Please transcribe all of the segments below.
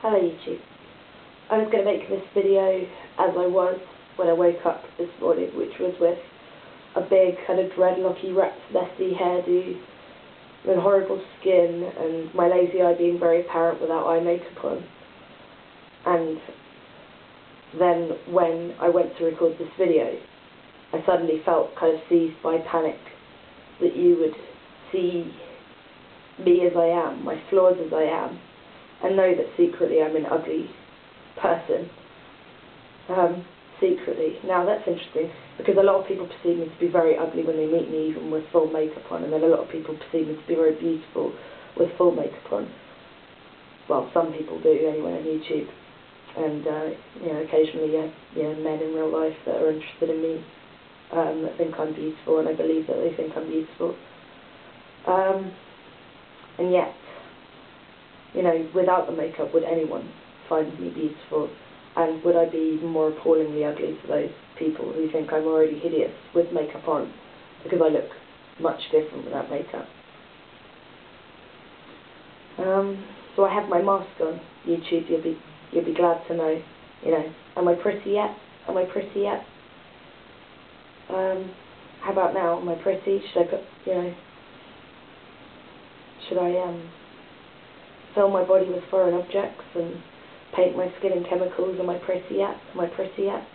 Hello YouTube. I was going to make this video as I was when I woke up this morning, which was with a big kind of dreadlocky rat's nesty hairdo and horrible skin and my lazy eye being very apparent without eye makeup on. And then when I went to record this video, I suddenly felt kind of seized by panic that you would see me as I am, my flaws as I am, and know that secretly I'm an ugly person. Secretly. Now that's interesting, because a lot of people perceive me to be very ugly when they meet me even with full makeup on, and then a lot of people perceive me to be very beautiful with full makeup on. Well, some people do anyway on YouTube, and you know, occasionally you have men in real life that are interested in me, that think I'm beautiful, and I believe that they think I'm beautiful. And yet, you know, without the makeup, would anyone find me beautiful? And would I be even more appallingly ugly to those people who think I'm already hideous with makeup on, because I look much different without makeup? So I have my mask on. YouTube, you'll be glad to know. You know, am I pretty yet? Am I pretty yet? How about now? Am I pretty? Should I put, you know, should I fill my body with foreign objects and paint my skin in chemicals? Am I pretty yet? Am I pretty yet?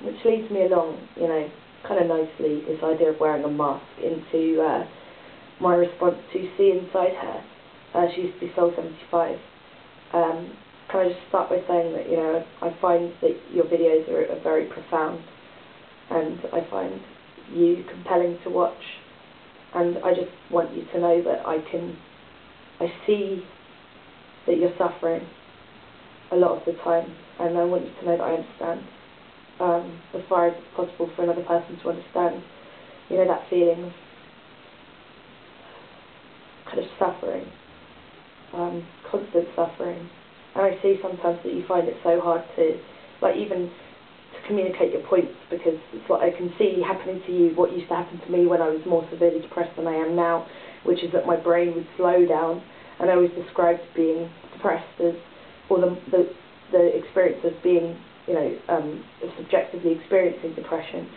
Which leads me along, you know, kind of nicely, this idea of wearing a mask, into my response to SeaInsideHer. She used to be Soul 75. Can I just start by saying that, you know, I find that your videos are very profound, and I find you compelling to watch, and I just want you to know that I see that you're suffering a lot of the time, and I want you to know that I understand, as far as it's possible for another person to understand, you know, that feeling of kind of suffering, constant suffering. And I see sometimes that you find it so hard to, like, even to communicate your points, because it's like I can see happening to you what used to happen to me when I was more severely depressed than I am now, which is that my brain would slow down, and I always described being depressed as, or the experience of being, you know, of subjectively experiencing depression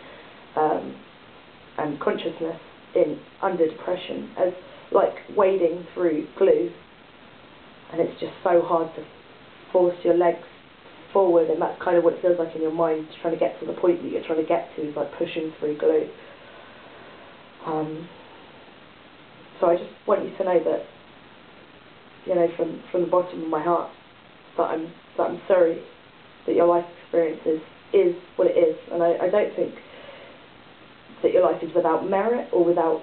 and consciousness under depression as like wading through glue, and it's just so hard to force your legs forward, and that's kind of what it feels like in your mind, trying to get to the point that you're trying to get to, is like pushing through glue. So I just want you to know that, you know, from the bottom of my heart, that I'm sorry that your life experience is what it is, and I don't think that your life is without merit or without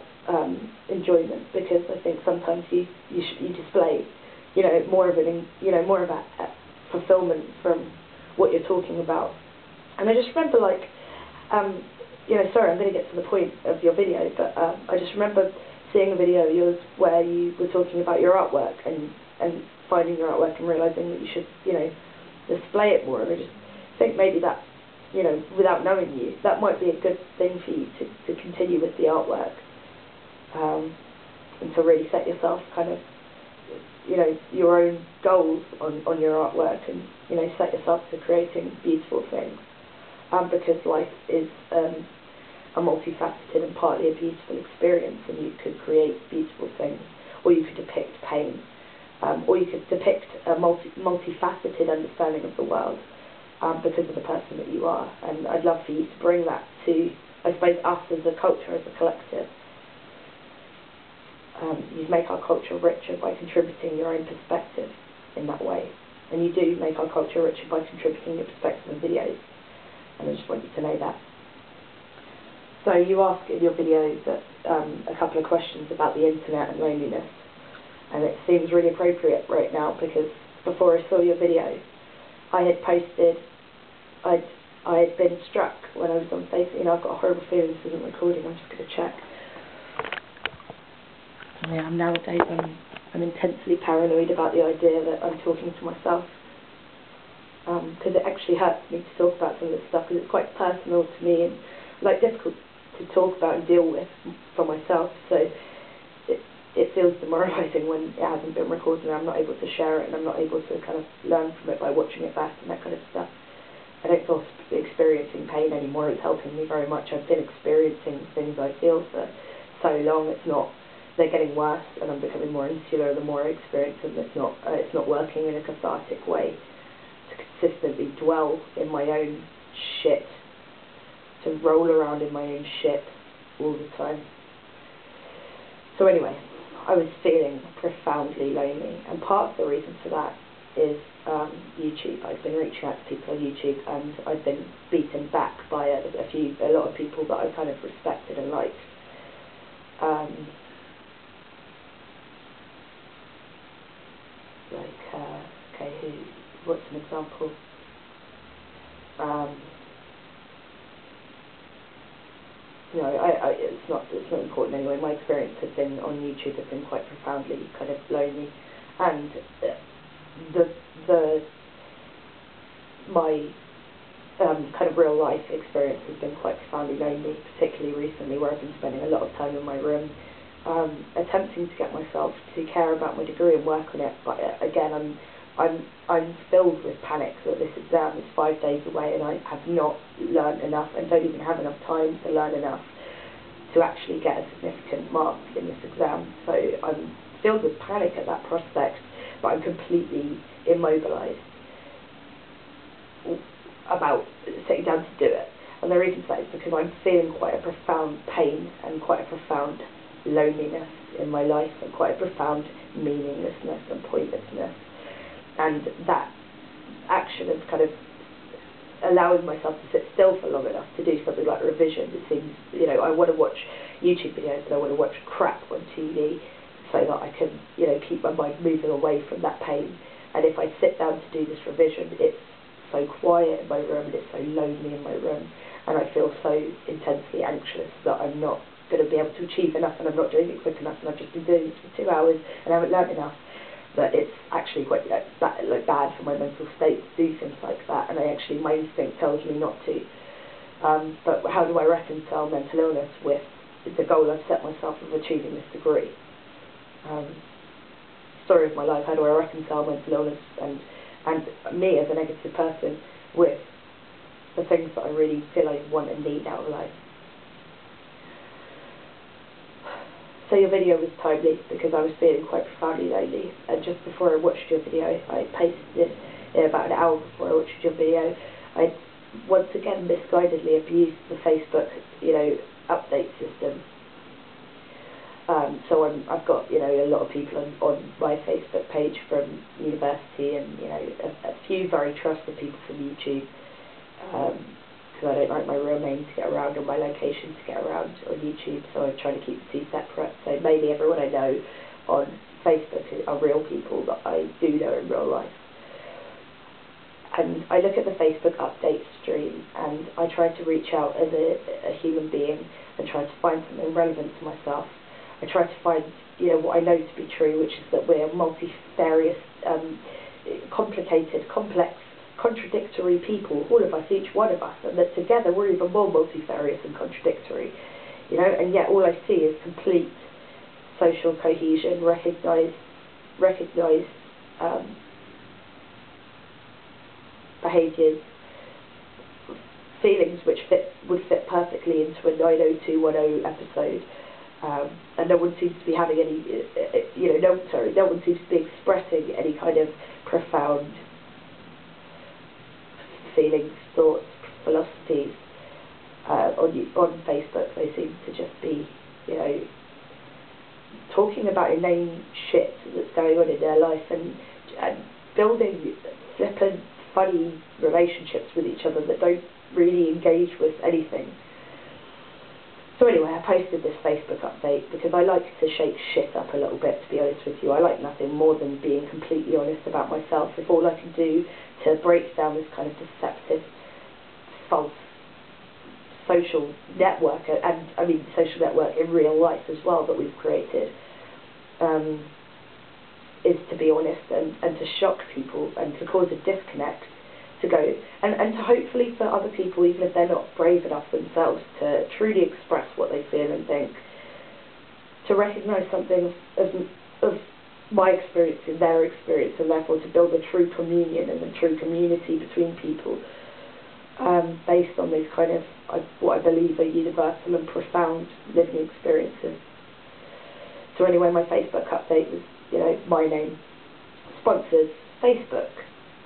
enjoyment, because I think sometimes you display, you know, more of a fulfillment from what you're talking about. And I just remember, like, you know, sorry, I'm going to get to the point of your video, but I just remember seeing a video of yours where you were talking about your artwork and finding your artwork and realising that you should, you know, display it more. And I just think maybe that, you know, without knowing you, that might be a good thing for you to continue with the artwork, and to really set yourself kind of, you know, your own goals on your artwork, and, you know, set yourself to creating beautiful things, because life is a multifaceted and partly a beautiful experience, and you could create beautiful things, or you could depict pain, or you could depict a multifaceted understanding of the world, because of the person that you are. And I'd love for you to bring that to, I suppose, us as a culture, as a collective. You make our culture richer by contributing your own perspective in that way, and you do make our culture richer by contributing your perspective in videos, and I just want you to know that. So you ask in your videos a couple of questions about the internet and loneliness, and it seems really appropriate right now, because before I saw your video, I had posted, I had been struck when I was on Facebook. You know, I've got a horrible feeling this isn't recording. I'm just going to check. Yeah, nowadays I'm intensely paranoid about the idea that I'm talking to myself, because it actually hurts me to talk about some of this stuff, because it's quite personal to me and, like, difficult to talk about and deal with for myself. So it's feels demoralising when it hasn't been recorded and I'm not able to share it and I'm not able to kind of learn from it by watching it back and that kind of stuff. I don't feel experiencing pain anymore. It's helping me very much. I've been experiencing things I feel for so long. It's not, they're getting worse and I'm becoming more insular the more I experience them. It's not working in a cathartic way to consistently dwell in my own shit, to roll around in my own shit all the time. So anyway, I was feeling profoundly lonely, and part of the reason for that is YouTube. I've been reaching out to people on YouTube, and I've been beaten back by a lot of people that I kind of respected and liked. What's an example? It's not important anyway. My experience has been on YouTube has been quite profoundly kind of lonely, and my kind of real life experience has been quite profoundly lonely, particularly recently, where I've been spending a lot of time in my room, attempting to get myself to care about my degree and work on it. But again, I'm filled with panic that this exam is 5 days away and I have not learned enough and don't even have enough time to learn enough to actually get a significant mark in this exam. So I'm filled with panic at that prospect, but I'm completely immobilised about sitting down to do it. And the reason for that is because I'm feeling quite a profound pain and quite a profound loneliness in my life and quite a profound meaninglessness and pointlessness. And that action is kind of allowing myself to sit still for long enough to do something like revision. It seems, I want to watch YouTube videos and I want to watch crap on TV so that I can, keep my mind moving away from that pain. And if I sit down to do this revision, it's so quiet in my room and it's so lonely in my room, and I feel so intensely anxious that I'm not going to be able to achieve enough and I'm not doing it quick enough and I've just been doing this for 2 hours and I haven't learned enough. That it's actually quite bad for my mental state to do things like that, and my instinct tells me not to. But how do I reconcile mental illness with the goal I've set myself of achieving this degree? Story of my life, how do I reconcile mental illness and me as a negative person with the things that I really feel I want and need out of life? So your video was timely because I was feeling quite profoundly lonely, and just before I watched your video, I pasted it about an hour before I watched your video. I once again misguidedly abused the Facebook, update system. So I've got, a lot of people on my Facebook page from university and, a few very trusted people from YouTube. Because I don't like my real name to get around or my location to get around on YouTube, so I'm trying to keep the two separate. So maybe everyone I know on Facebook are real people that I do know in real life. And I look at the Facebook update stream and I try to reach out as a human being and try to find something relevant to myself. I try to find, what I know to be true, which is that we're multifarious, complicated, complex, contradictory people, all of us, each one of us, and that together we're even more multifarious and contradictory, and yet all I see is complete social cohesion, recognised behaviours, feelings which would fit perfectly into a 90210 episode, and no one seems to be having any, no one seems to be expressing any kind of profound feelings, thoughts, philosophies on Facebook. They seem to just be, talking about inane shit that's going on in their life and building flippant, funny relationships with each other that don't really engage with anything. So anyway, I posted this Facebook update because I like to shake shit up a little bit, to be honest with you. I like nothing more than being completely honest about myself. If all I can do to break down this kind of deceptive, false social network, and I mean social network in real life as well that we've created, is to be honest and to shock people and to cause a disconnect, to go and to hopefully for other people, even if they're not brave enough themselves to truly express what they feel and think, to recognise something of my experience and their experience, and therefore to build a true communion and a true community between people, based on these kind of, what I believe are universal and profound living experiences. So anyway, my Facebook update was, my name, sponsors, Facebook,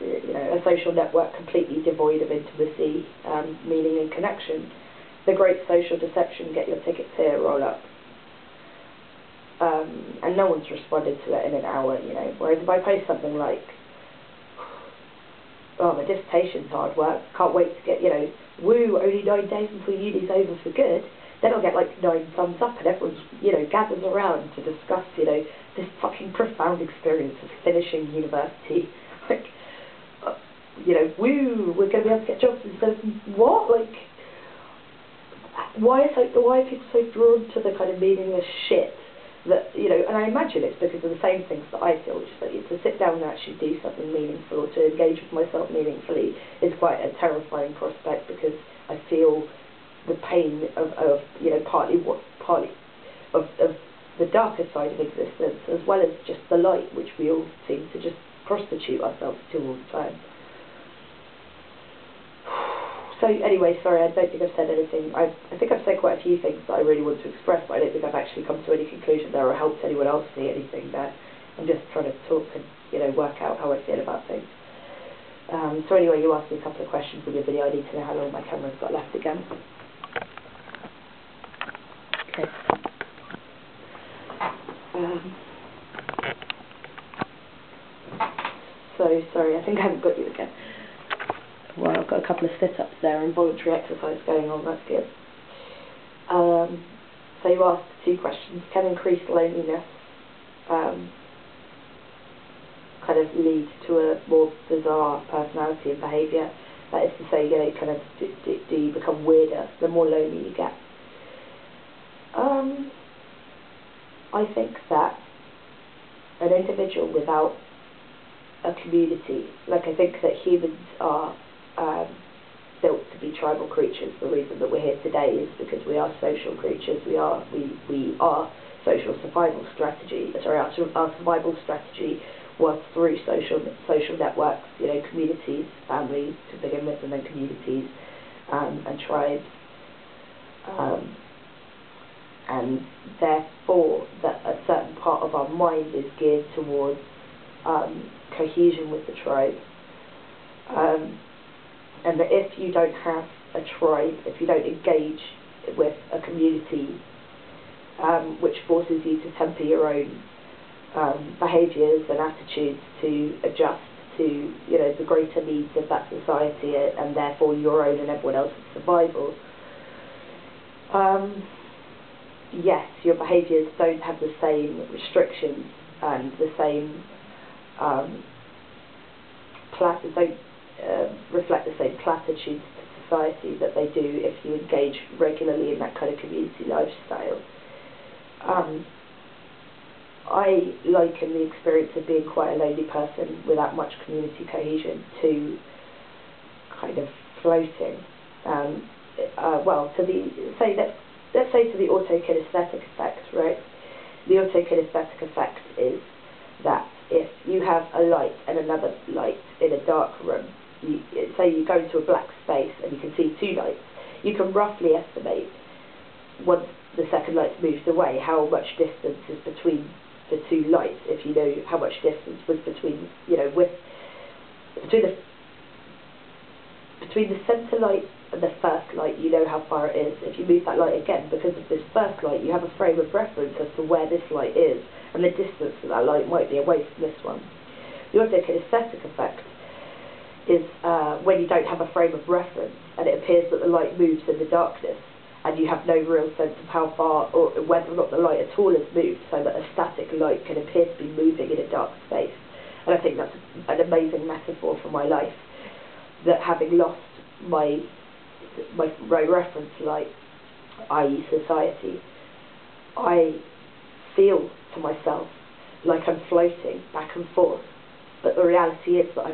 a social network completely devoid of intimacy, meaning and connection. The great social deception, get your tickets here, roll up. And no one's responded to it in an hour, whereas if I post something like, oh, my dissertation's hard work, can't wait to get, woo, only 9 days until uni's over for good, then I'll get like 9 thumbs up and everyone's, gathers around to discuss, this fucking profound experience of finishing university. Like, woo, we're going to be able to get jobs instead of, what? Like, why are people so drawn to the kind of meaningless shit that, and I imagine it's because of the same things that I feel, just that to sit down and actually do something meaningful, or to engage with myself meaningfully, is quite a terrifying prospect, because I feel the pain of partly of the darker side of existence, as well as just the light, which we all seem to just prostitute ourselves to all the time. So anyway, sorry, I don't think I've said anything. I think I've said quite a few things that I really want to express, but I don't think I've actually come to any conclusion there or helped anyone else see anything there. I'm just trying to talk and, work out how I feel about things. So anyway, you asked me a couple of questions in your video. I need to know how long my camera's got left again. Okay. So, sorry, I think I haven't got you again. Well, I've got a couple of sit-ups there and voluntary exercise going on, that's good. So you asked 2 questions. Can increased loneliness kind of lead to a more bizarre personality and behaviour? That is to say, kind of, do you become weirder the more lonely you get? I think that an individual without a community, like, I think that humans are built to be tribal creatures. The reason that we're here today is because we are social creatures. We are social survival strategy. Sorry, our survival strategy was through social networks, communities, families to begin with, and then communities and tribes. And therefore, that a certain part of our mind is geared towards cohesion with the tribe. And that if you don't have a tribe, if you don't engage with a community, which forces you to temper your own behaviours and attitudes to adjust to, the greater needs of that society, and therefore your own and everyone else's survival, yes, your behaviours don't have the same restrictions and the same don't reflect the same platitudes to society that they do if you engage regularly in that kind of community lifestyle. I liken the experience of being quite a lonely person without much community cohesion to kind of floating. Well, to let's say to the autokinesthetic effect, right? The autokinesthetic effect is that if you have a light and another light in a dark room, say you go into a black space and you can see 2 lights, you can roughly estimate, once the second light moves away, how much distance is between the 2 lights, if you know how much distance was between the centre light and the first light, you know how far it is. If you move that light again, because of this first light, you have a frame of reference as to where this light is, and the distance that that light might be away from this one. The autokinesthetic effect is when you don't have a frame of reference, and it appears that the light moves in the darkness, and you have no real sense of how far, or whether or not the light at all has moved, so that a static light can appear to be moving in a dark space. And I think that's an amazing metaphor for my life, that having lost my reference light, i.e. society, I feel to myself like I'm floating back and forth, but the reality is that I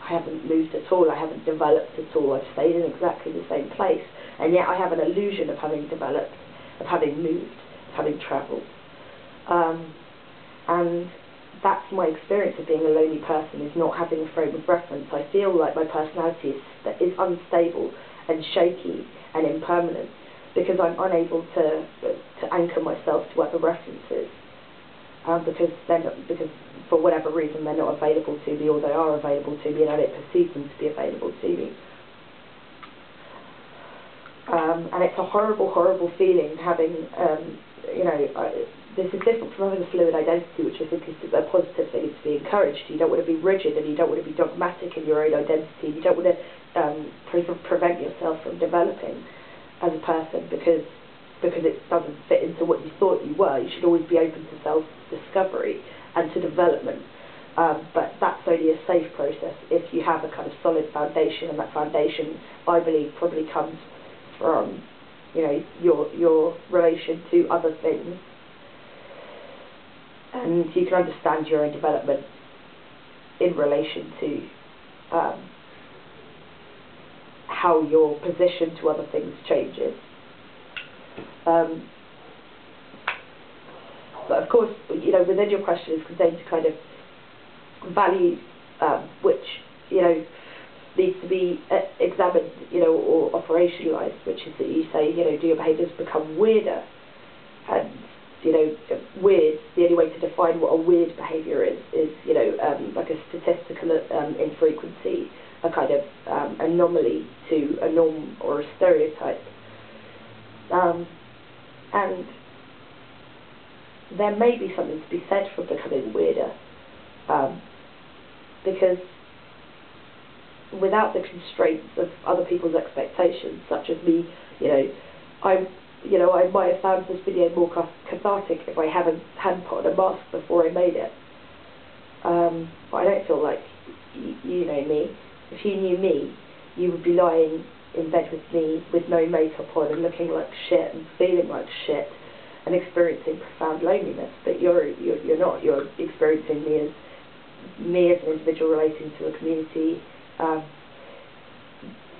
haven't moved at all, I haven't developed at all, I've stayed in exactly the same place, and yet I have an illusion of having developed, of having moved, of having travelled. that's my experience of being a lonely person, is not having a frame of reference. I feel like my personality is unstable and shaky and impermanent because I'm unable to anchor myself to other references, because for whatever reason they're not available to me, or they are available to me and I don't perceive them to be available to me. And it's a horrible, horrible feeling having, this is different from having a fluid identity, which I think is a positive thing, is to be encouraged. You don't want to be rigid, and you don't want to be dogmatic in your own identity. You don't want to prevent yourself from developing as a person because it doesn't fit into what you thought you were. You should always be open to self-discovery and to development. But that's only a safe process if you have a kind of solid foundation, and that foundation, I believe, probably comes from, your relation to other things, and you can understand your own development in relation to how your position to other things changes. But of course, within your question is contained a kind of value which, needs to be examined, or operationalised, which is that you say, do your behaviours become weirder? And, weird, the only way to define what a weird behaviour is, like a statistical infrequency, a kind of anomaly to a norm or a stereotype. And there may be something to be said for becoming weirder, because without the constraints of other people's expectations, such as me, I might have found this video more cathartic if I hadn't put on a mask before I made it. But I don't feel like you know me. If you knew me, you would be lying in bed with me with no makeup on and looking like shit and feeling like shit and experiencing profound loneliness. But you're not. You're experiencing me as an individual relating to a community.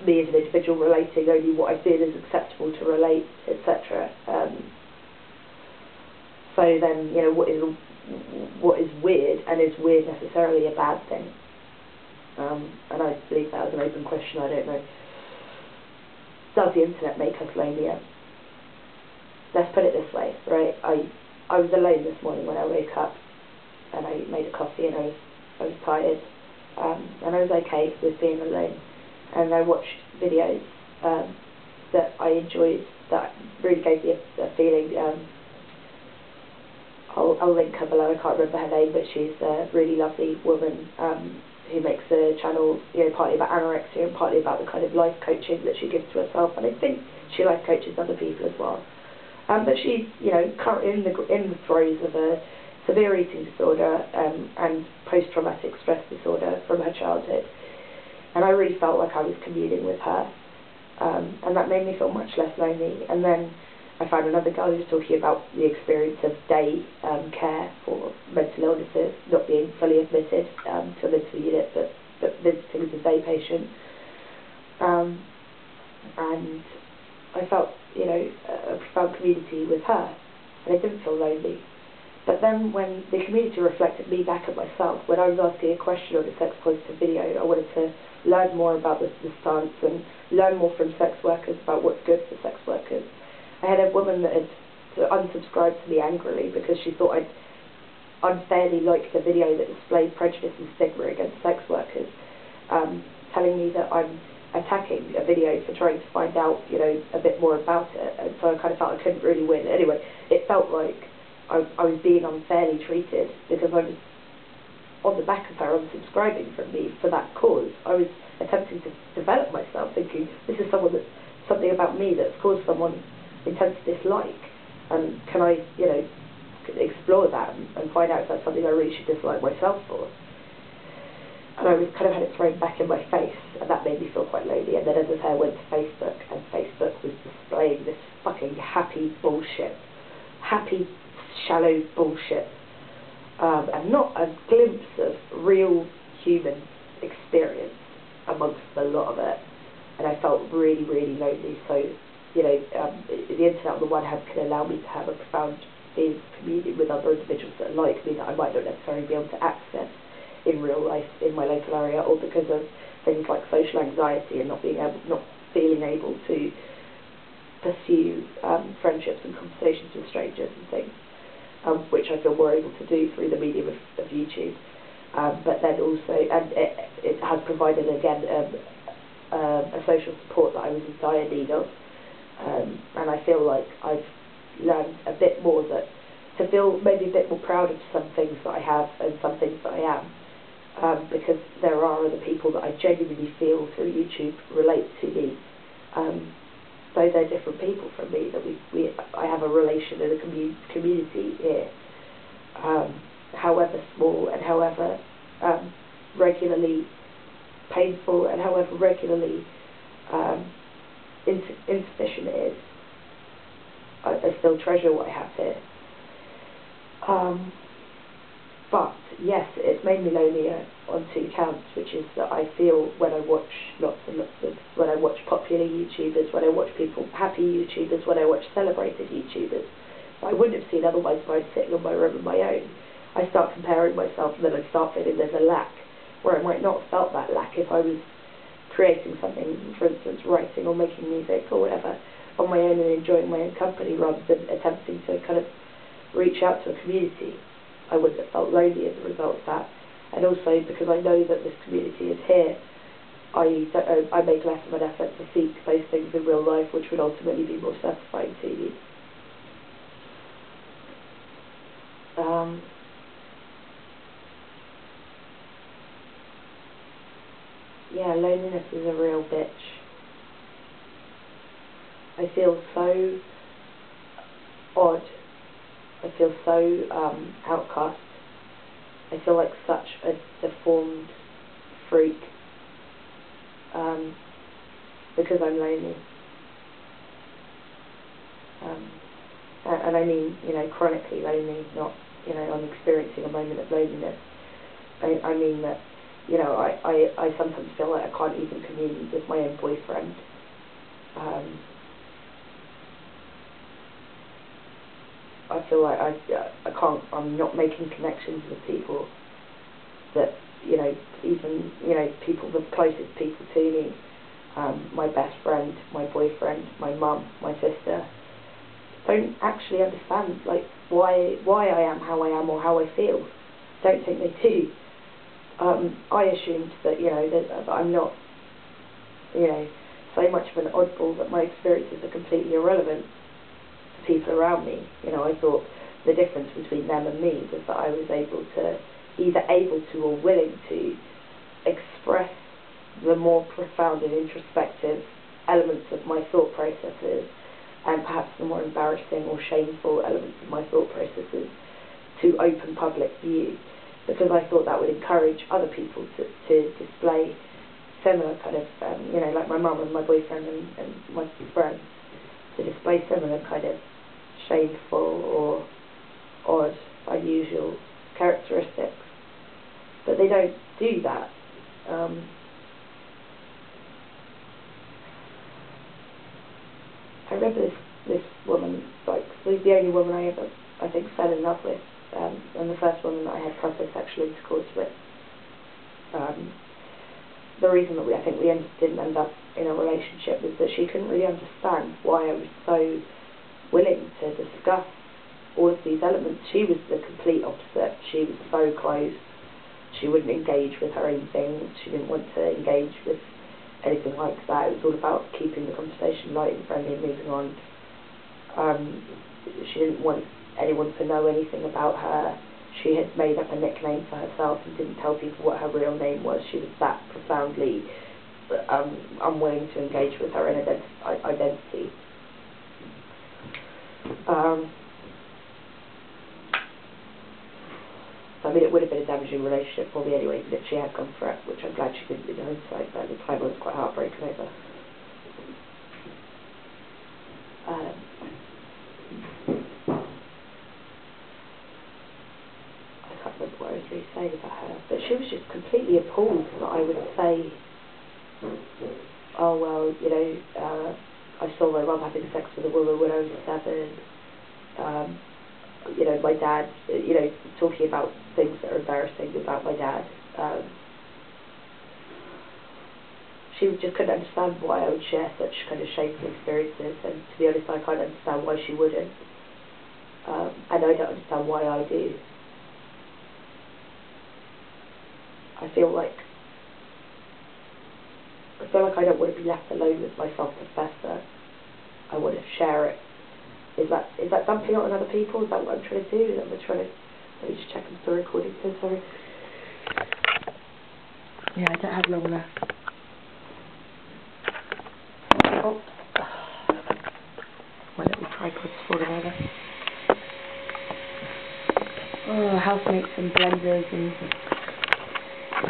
Me as an individual relating only what I feel is acceptable to relate, etc. So then, what is weird, and is weird necessarily a bad thing? And I believe that was an open question. I don't know. Does the internet make us lonelier? Let's put it this way, right? I was alone this morning when I woke up, and I made a coffee, and I was tired, and I was okay with being alone. And I watched videos that I enjoyed, that really gave me a feeling. I'll link her below. I can't remember her name, but she's a really lovely woman who makes a channel, partly about anorexia and partly about the kind of life coaching that she gives to herself. And I think she life coaches other people as well. But she's, currently in the throes of a severe eating disorder and post-traumatic stress disorder from her childhood. And I really felt like I was communing with her, and that made me feel much less lonely. And then I found another girl who was talking about the experience of day care for mental illnesses, not being fully admitted to a mental unit, but visiting as a day patient. And I felt, a profound community with her, and I didn't feel lonely. But then when the community reflected me back at myself, when I was asking a question on a sex-positive video, I wanted to learn more about the stance and learn more from sex workers about what's good for sex workers. I had a woman that had unsubscribed to me angrily because she thought I'd unfairly liked a video that displayed prejudice and stigma against sex workers, telling me that I'm attacking a video for trying to find out, a bit more about it. And so I kind of felt I couldn't really win. Anyway, it felt like I was being unfairly treated because I was on the back of her unsubscribing from me for that cause. I was attempting to develop myself, thinking this is something about me that's caused someone intense dislike, and can I, explore that and find out if that's something I really should dislike myself for. And I kind of had it thrown back in my face, and that made me feel quite lonely. And then, as I say, I went to Facebook, and Facebook was displaying this fucking happy bullshit, happy shallow bullshit, and not a glimpse of real human experience amongst a lot of it. And I felt really, really lonely. So, the internet on the one hand can allow me to have a profound being communing with other individuals that are like me that I might not necessarily be able to access in real life in my local area, or because of things like social anxiety and not feeling able to pursue friendships and conversations with strangers and things, which I feel more able to do through the medium of YouTube. But then also, and it has provided again a social support that I was in dire need of, and I feel like I've learned a bit more, that to feel maybe a bit more proud of some things that I have and some things that I am, because there are other people that I genuinely feel through YouTube relate to me, though they're different people from me, that I have a relation and a community here, however small and however regularly painful and however regularly insufficient it is. I still treasure what I have here. But yes, it's made me lonelier on two counts, which is that I feel when I watch when I watch popular YouTubers, when I watch happy YouTubers, when I watch celebrated YouTubers, I wouldn't have seen otherwise if I was sitting in my room on my own. I start comparing myself, and then I start feeling there's a lack, where I might not have felt that lack if I was creating something, for instance, writing or making music or whatever, on my own and enjoying my own company rather than attempting to kind of reach out to a community. I wouldn't have felt lonely as a result of that. And also because I know that this community is here, I make less of an effort to seek those things in real life, which would ultimately be more satisfying to me. Yeah, loneliness is a real bitch. I feel so odd. I feel so outcast. I feel like such a deformed freak because I'm lonely. And I mean, chronically lonely, not, I'm experiencing a moment of loneliness. I mean that, I sometimes feel like I can't even commune with my own boyfriend. I feel like I'm not making connections with people that, even, people, the closest people to me, my best friend, my boyfriend, my mum, my sister, don't actually understand, like, why I am how I am or how I feel. Don't think they do. I assumed that, that I'm not, so much of an oddball that my experiences are completely irrelevant to people around me. I thought the difference between them and me was that I was either able to or willing to express the more profound and introspective elements of my thought processes, and perhaps the more embarrassing or shameful elements of my thought processes, to open public view, because I thought that would encourage other people to display similar kind of, like my mum and my boyfriend and my friends, to display similar kind of shameful or odd, unusual characteristics. But they don't do that. I remember this woman, like, the only woman I ever, I think, fell in love with, and the first woman that I had proper sexual intercourse with. The reason that I think we didn't end up in a relationship was that she couldn't really understand why I was so willing to discuss all of these elements. She was the complete opposite. She was so closed. She wouldn't engage with her own things. She didn't want to engage with anything like that. It was all about keeping the conversation light and friendly and moving on. She didn't want anyone to know anything about her. She had made up a nickname for herself and didn't tell people what her real name was. She was that profoundly unwilling to engage with her own identity. I mean, it would have been a damaging relationship for me anyway, but she had gone for it, which I'm glad she didn't in hindsight, but at the time I was quite heartbroken over. I can't remember what I was really saying about her, but she was just completely appalled that I would say, oh well, I saw my mum having sex with a woman when I was 7. you know, my dad, you know, talking about things that are embarrassing about my dad. She just couldn't understand why I would share such kind of shameful experiences, and to be honest, I can't understand why she wouldn't. And I don't understand why I do. I feel like I don't want to be left alone with my self-professor. I want to share it. Is that dumping it on other people? Is that what I'm trying to do? Let me just check I'm still recording, so sorry. Yeah, I don't have long left. Oh. My little tripod's falling over. Oh, housemates and blenders and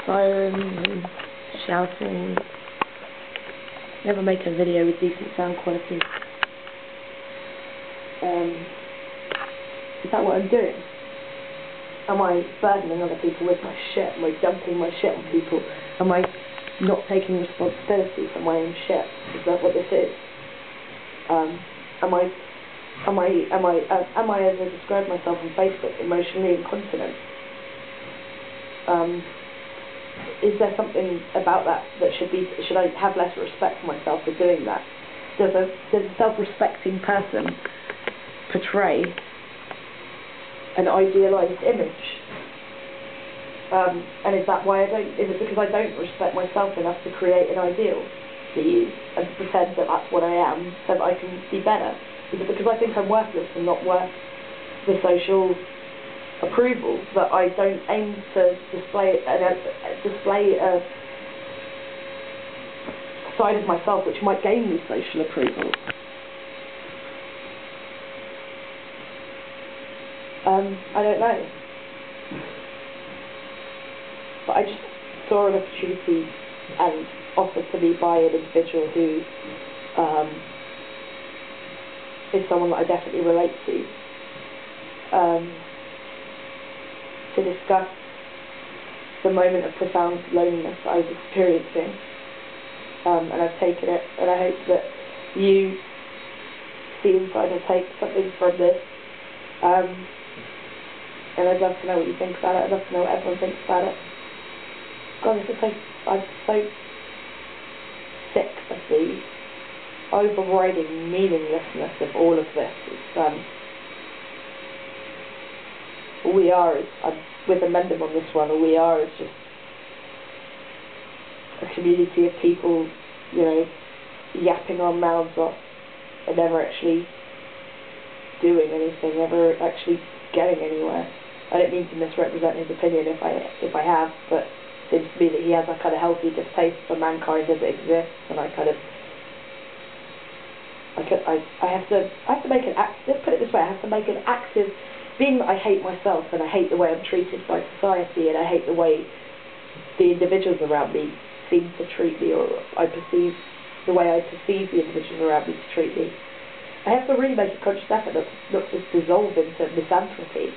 sirens and shouting. Never make a video with decent sound quality. Is that what I'm doing? Am I burdening other people with my shit? Am I dumping my shit on people? Am I not taking responsibility for my own shit? Is that what this is? Am I, as I describe myself on Facebook, emotionally incontinent? Is there something about that should I have less respect for myself for doing that? Does a self-respecting person portray an idealised image? And is that why is it because I don't respect myself enough to create an ideal to use and to pretend that that's what I am so that I can be better? Is it because I think I'm worthless and not worth the social approval that I don't aim to display a side of myself which might gain me social approval? I don't know. But I just saw an opportunity and offered to me by an individual who is someone that I definitely relate to discuss the moment of profound loneliness I was experiencing. And I've taken it, and I hope that you, SeaInsideHer, will take something from this. And I'd love to know what you think about it. I'd love to know what everyone thinks about it. God, I'm so sick of the overriding meaninglessness of all of this. It's, all we are is, I'm with Amendum on this one, all we are is just a community of people, you know, yapping our mouths off and never actually doing anything, never actually getting anywhere. I don't mean to misrepresent his opinion if I have, but it seems to me that he has a kind of healthy distaste for mankind as it exists, and I have to make an act. Let's put it this way: I have to make an active. Being that I hate myself and I hate the way I'm treated by society and I hate the way the individuals around me seem to treat me, or the way I perceive the individuals around me to treat me, I have to really make a conscious effort not to dissolve into misanthropy,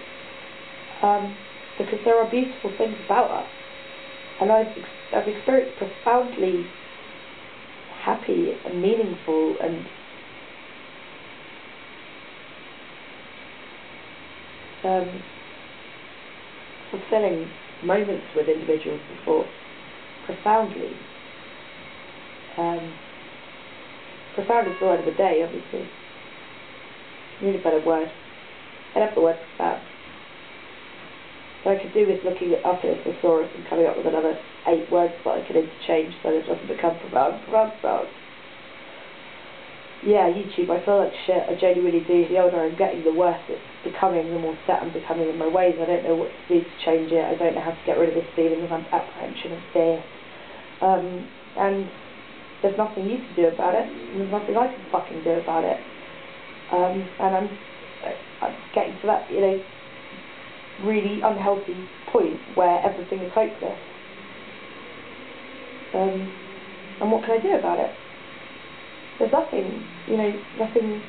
because there are beautiful things about us, and I've experienced profoundly happy and meaningful and fulfilling moments with individuals before. Profoundly. Profound is the word of the day, obviously. I need a better word. I love the word profound. So I could do with looking it up in a thesaurus and coming up with another 8 words that I could interchange so that it doesn't become profound. Yeah, YouTube, I feel like shit, I genuinely do. The older I'm getting, the worse it's becoming, the more set I'm becoming in my ways. I don't know what to do to change it. I don't know how to get rid of this feeling of apprehension and fear. And there's nothing you can do about it, and there's nothing I can fucking do about it. And I'm getting to that, you know, really unhealthy point where everything is hopeless. And what can I do about it? There's nothing, you know, nothing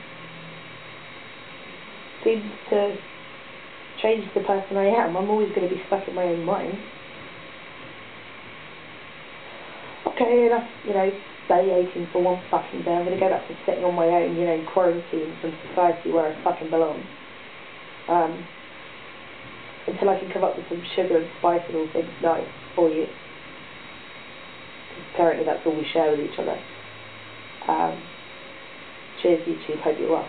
seems to change the person I am. I'm always going to be stuck in my own mind. Okay, enough, you know, day-aching for one fucking day. I'm going to go back to sitting on my own, you know, in quarantine from society where I fucking belong. until I can come up with some sugar and spice and all things, no, for you. Apparently that's all we share with each other. Cheers YouTube, hope you're well.